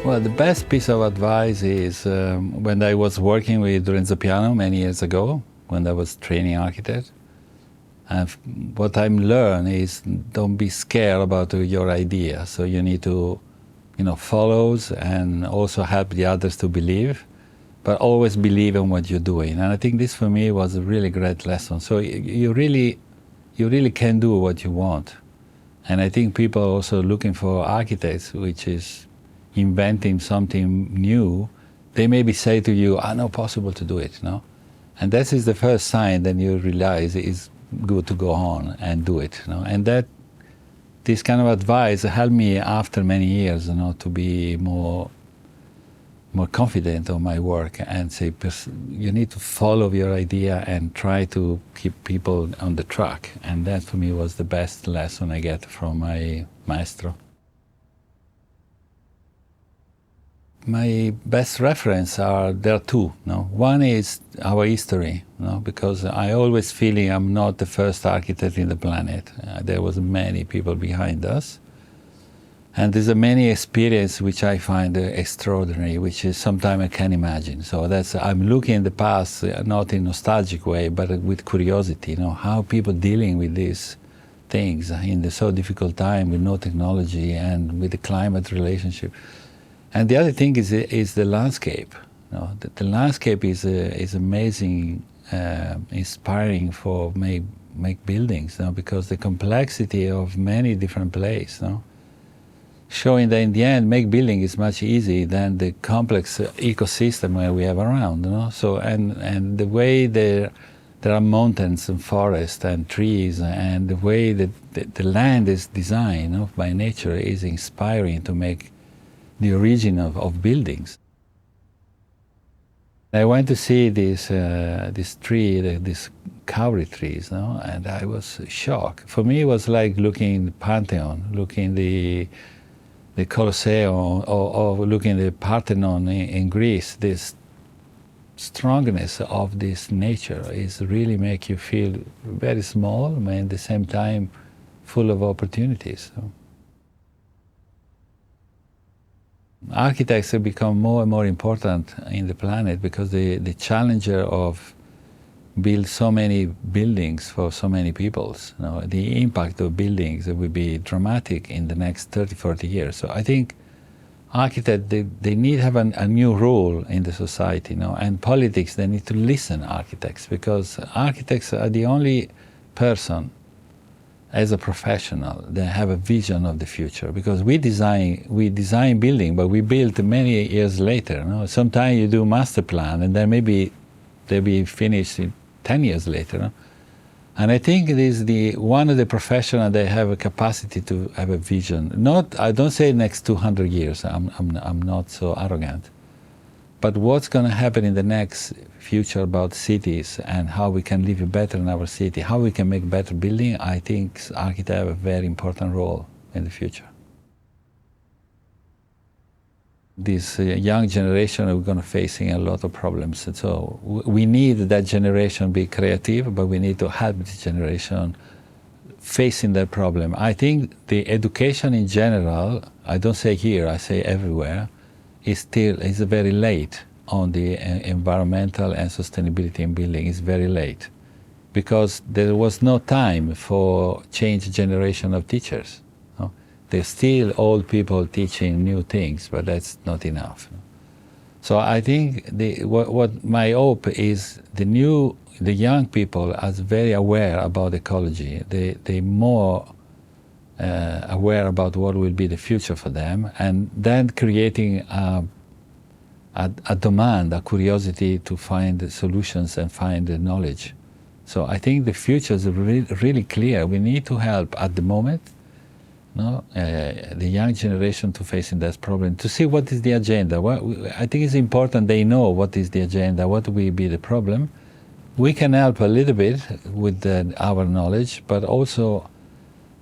Well, the best piece of advice is when I was working with Lorenzo Piano many years ago, when I was training architect. And what I learned is don't be scared about your idea. So you need to, follow and also help the others to believe, but always believe in what you're doing. And I think this for me was a really great lesson. So you really can do what you want. And I think people are also looking for architects, which is inventing something new. They maybe say to you, not possible to do it, no? And that is the first sign that you realize it's good to go on and do it, And this kind of advice helped me after many years, to be more confident on my work and say, you need to follow your idea and try to keep people on the track. And that for me was the best lesson I get from my maestro. My best reference there are two. One is our history, because I always feeling I'm not the first architect in the planet. There was many people behind us. And there's many experience which I find extraordinary, which is sometimes I can't imagine. So I'm looking in the past, not in a nostalgic way, but with curiosity, how people dealing with these things in the so difficult time with no technology and with the climate relationship. And the other thing is the landscape. The landscape is amazing, inspiring for make buildings, because the complexity of many different places, showing that in the end, make building is much easier than the complex ecosystem where we have around, So and the way there are mountains and forests and trees, and the way that the land is designed by nature is inspiring to make the origin of buildings. I went to see this tree, this kauri trees, and I was shocked. For me, it was like looking the Pantheon, looking the Colosseum, or looking the Parthenon in Greece. This strongness of this nature is really make you feel very small, but at the same time full of opportunities. Architects have become more and more important in the planet because the challenger of build so many buildings for so many peoples. The impact of buildings will be dramatic in the next 30, 40 years. So I think architects, they need to have a new role in the society, and politics, they need to listen to architects, because architects are the only person as a professional, they have a vision of the future, because we design building, but we build many years later. Sometimes you do master plan, and then maybe they'll be finished 10 years later. And I think it is one of the professionals that have a capacity to have a vision. I don't say next 200 years. I'm not so arrogant. But what's going to happen in the next future about cities and how we can live better in our city, how we can make better building, I think architects have a very important role in the future. This young generation are going to facing a lot of problems. And so we need that generation be creative, but we need to help this generation facing that problem. I think the education in general, I don't say here, I say everywhere, is very late on the environmental and sustainability in building. It's very late because there was no time for change generation of teachers. There's still old people teaching new things, but that's not enough. So I think what my hope is the young people are very aware about ecology. They more aware about what will be the future for them, and then creating a demand, a curiosity to find solutions and find the knowledge. So I think the future is really clear. We need to help at the moment the young generation to facing that problem, to see what is the agenda. I think it's important they know what is the agenda, what will be the problem. We can help a little bit with our knowledge, but also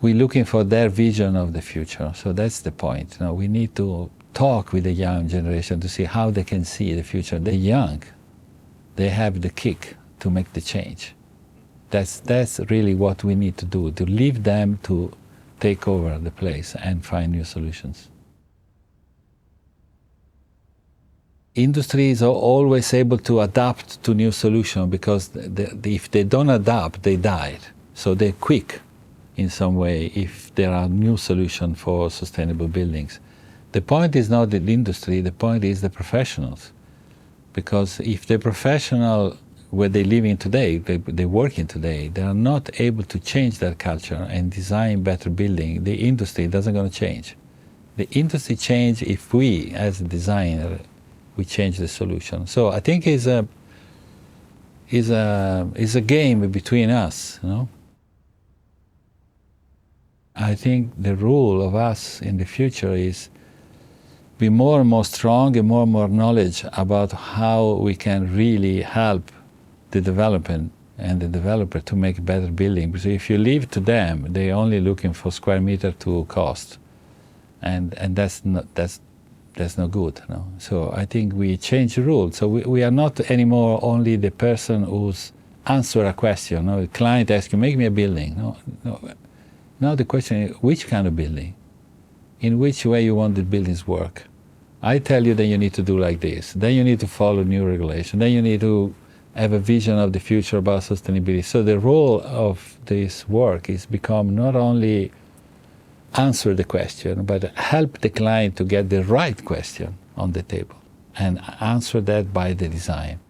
we're looking for their vision of the future. So that's the point. We need to talk with the young generation to see how they can see the future. They're young. They have the kick to make the change. That's really what we need to do, to leave them to take over the place and find new solutions. Industry is always able to adapt to new solutions because if they don't adapt, they die. So they're quick in some way if there are new solutions for sustainable buildings. The point is not the industry, the point is the professionals. Because if the professional where they live in today, they work in today, they are not able to change their culture and design better building, the industry doesn't going to change. The industry change if we, as a designer, we change the solution. So I think it's a game between us, you know. I think the role of us in the future is be more and more strong and more knowledge about how we can really help the development and the developer to make a better building. Because if you leave to them, they're only looking for square meter to cost, and that's no good. No? So I think we change the rules. So we are not anymore only the person who's answer a question. No, the client asks you, make me a building. No. Now the question is, which kind of building? In which way you want the buildings work? I tell you that you need to do like this. Then you need to follow new regulation. Then you need to have a vision of the future about sustainability. So the role of this work is become not only answer the question, but help the client to get the right question on the table and answer that by the design.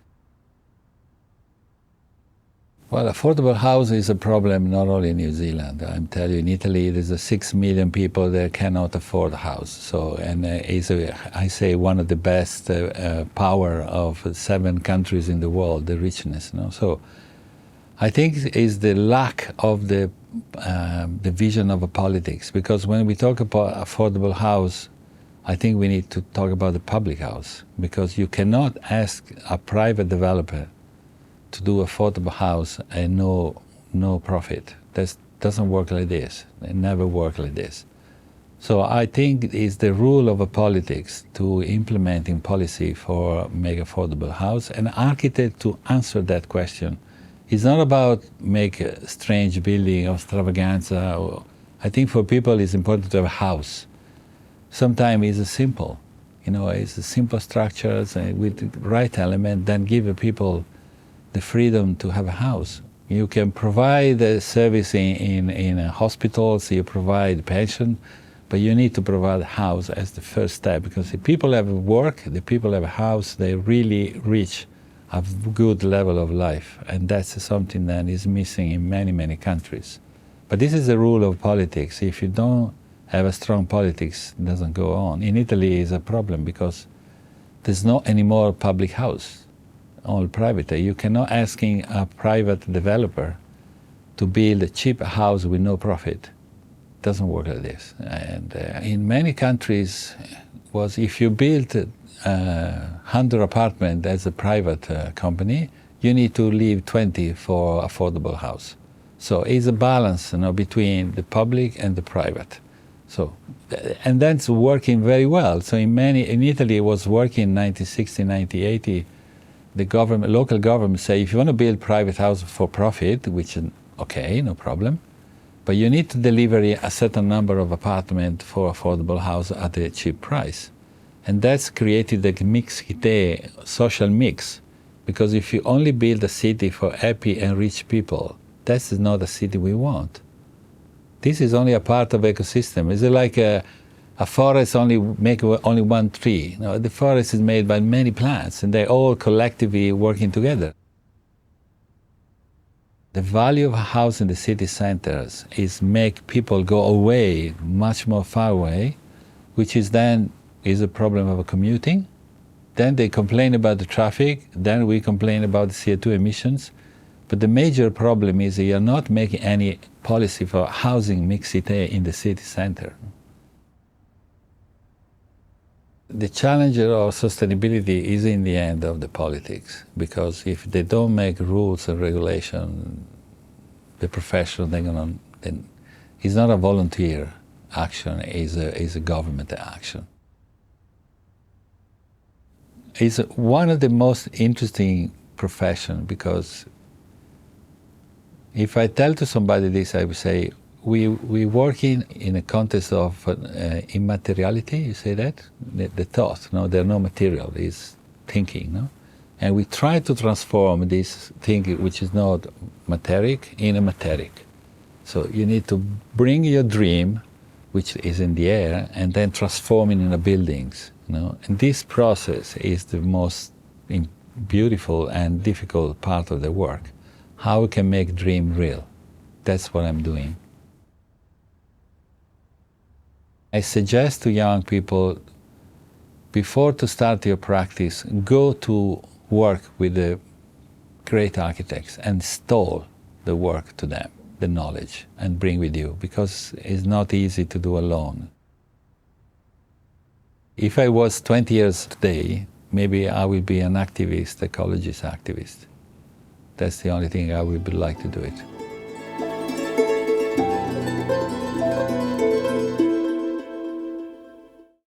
Well, affordable house is a problem not only in New Zealand. I'm telling you, in Italy, there's 6 million people that cannot afford a house. So, and is I say one of the best power of 7 countries in the world, the richness. You know? So, I think is the lack of the vision of a politics. Because when we talk about affordable house, I think we need to talk about the public house. Because you cannot ask a private developer to do affordable house and no profit. That doesn't work like this. It never work like this. So I think it's the rule of a politics to implementing policy for make affordable house, and architect to answer that question. It's not about make a strange building or extravaganza. I think for people it's important to have a house. Sometimes it's simple, you know, it's a simple structures with the right element, then give the people the freedom to have a house. You can provide a service in hospitals, you provide pension, but you need to provide a house as the first step, because if people have work, the people have a house, they really reach a good level of life, and that's something that is missing in many countries. But this is the rule of politics. If you don't have a strong politics, it doesn't go on. In Italy is a problem because there's not any more public house. All private. You cannot asking a private developer to build a cheap house with no profit. It doesn't work like this. And in many countries, was if you build 100 apartments as a private company, you need to leave 20 for affordable house. So it's a balance, you know, between the public and the private. So, and that's working very well. So in Italy, it was working in 1960, 1980. The government, local government say, if you want to build private house for profit, which is okay, no problem, but you need to deliver a certain number of apartments for affordable house at a cheap price. And that's created a mixité, social mix, because if you only build a city for happy and rich people, that's not a city we want. This is only a part of ecosystem. It's like a forest only make only one tree. No, the forest is made by many plants, and they all collectively working together. The value of a house in the city centers is make people go away, much more far away, which is then is a problem of commuting. Then they complain about the traffic. Then we complain about the CO2 emissions. But the major problem is that you're not making any policy for housing mixité in the city center. The challenge of sustainability is in the end of the politics, because if they don't make rules and regulation, the professional, then it's not a volunteer action, it's a government action. It's one of the most interesting professions, because if I tell to somebody this, I would say, we working in a context of immateriality, you say that? The thought, no, there's no material, is thinking, no? And we try to transform this thinking, which is not materic, in a materic. So you need to bring your dream, which is in the air, and then transform it into buildings, you know? And this process is the most beautiful and difficult part of the work. How we can make dream real. That's what I'm doing. I suggest to young people, before to start your practice, go to work with the great architects and install the work to them, the knowledge, and bring with you, because it's not easy to do alone. If I was 20 years today, maybe I will be an activist, ecologist activist. That's the only thing I would like to do it.